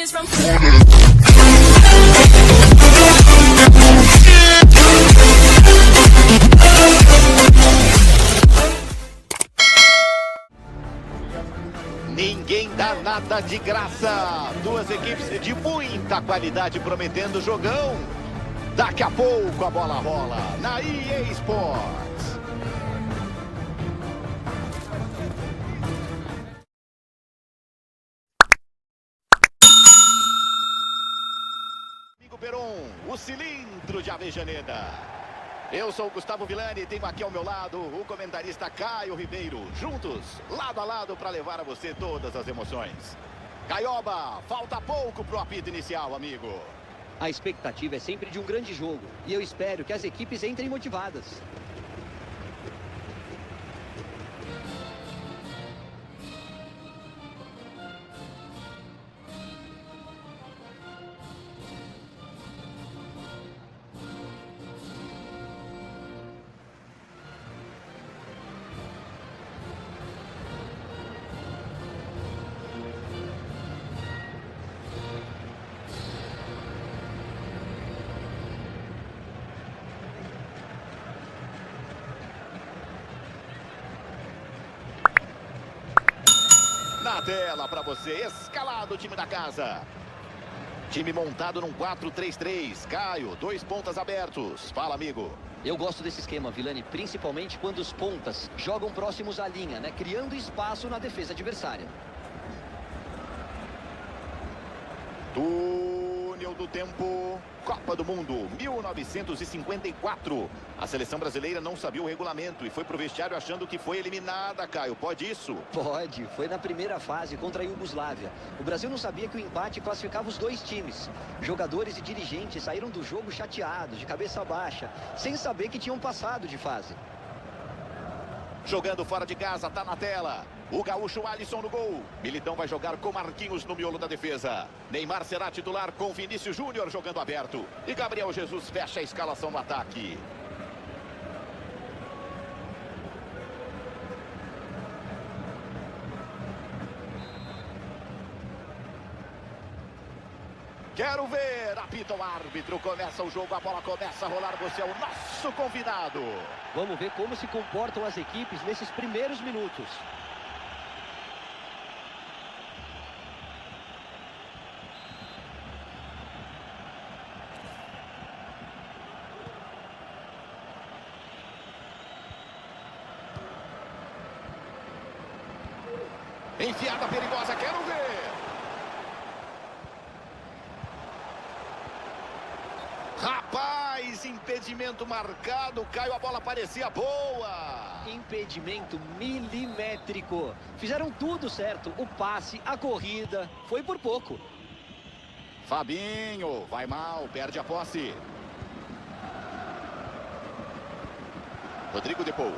is from... Ninguém dá nada de graça. Duas equipes de muita qualidade prometendo jogão. Daqui a pouco a bola rola na EA Sports. Amigo Peron, o cilindro de Avejaneda. Eu sou o Gustavo Villani e tenho aqui ao meu lado o comentarista Caio Ribeiro. Juntos, lado a lado, para levar a você todas as emoções. Caioba, falta pouco pro apito inicial, amigo. A expectativa é sempre de um grande jogo. E eu espero que as equipes entrem motivadas. Na tela para você, escalado o time da casa. Time montado num 4-3-3. Caio, 2 pontas abertos. Fala, amigo. Eu gosto desse esquema, Villani, principalmente quando os pontas jogam próximos à linha, né? Criando espaço na defesa adversária. Túnel do tempo. Copa do Mundo, 1954. A seleção brasileira não sabia o regulamento e foi pro vestiário achando que foi eliminada, Caio. Pode isso? Pode. Foi na primeira fase contra a Iugoslávia. O Brasil não sabia que o empate classificava os dois times. Jogadores e dirigentes saíram do jogo chateados, de cabeça baixa, sem saber que tinham passado de fase. Jogando fora de casa, tá na tela. O gaúcho Alisson no gol. Militão vai jogar com Marquinhos no miolo da defesa. Neymar será titular com Vinícius Júnior jogando aberto. E Gabriel Jesus fecha a escalação no ataque. Quero ver, apita o árbitro, começa o jogo, a bola começa a rolar, você é o nosso convidado. Vamos ver como se comportam as equipes nesses primeiros minutos. Enfiada perigosa, quero ver. Rapaz, impedimento marcado. Caio, a bola parecia boa. Impedimento milimétrico. Fizeram tudo certo. O passe, a corrida. Foi por pouco. Fabinho, vai mal, perde a posse. Rodrigo Depou.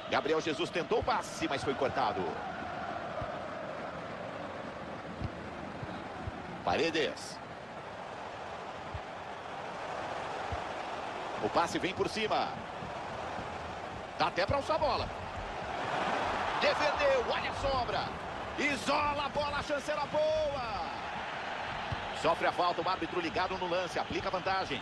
Gabriel Jesus tentou o passe, mas foi cortado. Paredes. O passe vem por cima. Dá até para alçar a bola. Defendeu, olha a sobra. Isola a bola, a chance era boa. Sofre a falta, o árbitro ligado no lance, aplica a vantagem.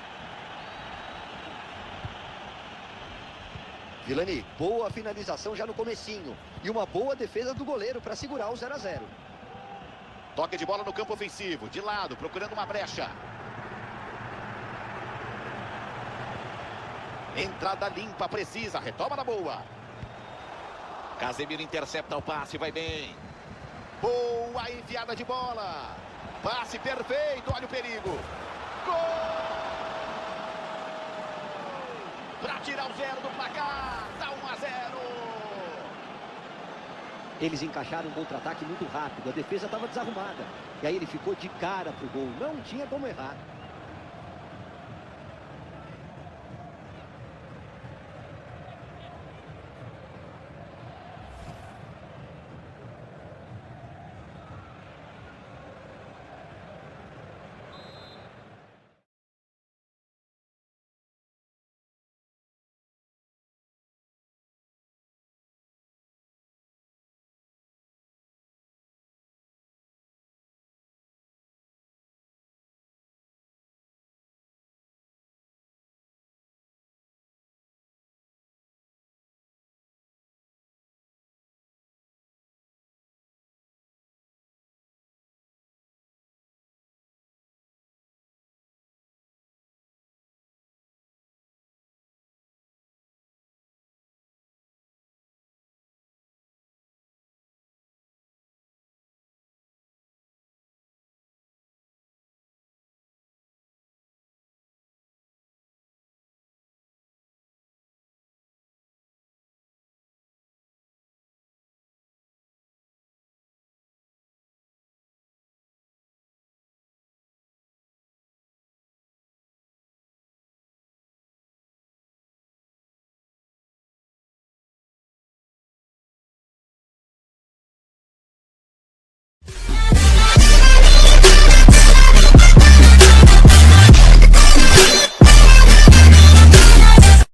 Villani, boa finalização já no comecinho. E uma boa defesa do goleiro para segurar o 0 a 0. Toque de bola no campo ofensivo, de lado, procurando uma brecha. Entrada limpa, precisa, retoma na boa. Casemiro intercepta o passe, vai bem. Boa enfiada de bola. Passe perfeito, olha o perigo. Gol! Para tirar o 0 do placar, dá 1 a 0. Eles encaixaram um contra-ataque muito rápido, a defesa estava desarrumada. E aí ele ficou de cara pro gol, não tinha como errar.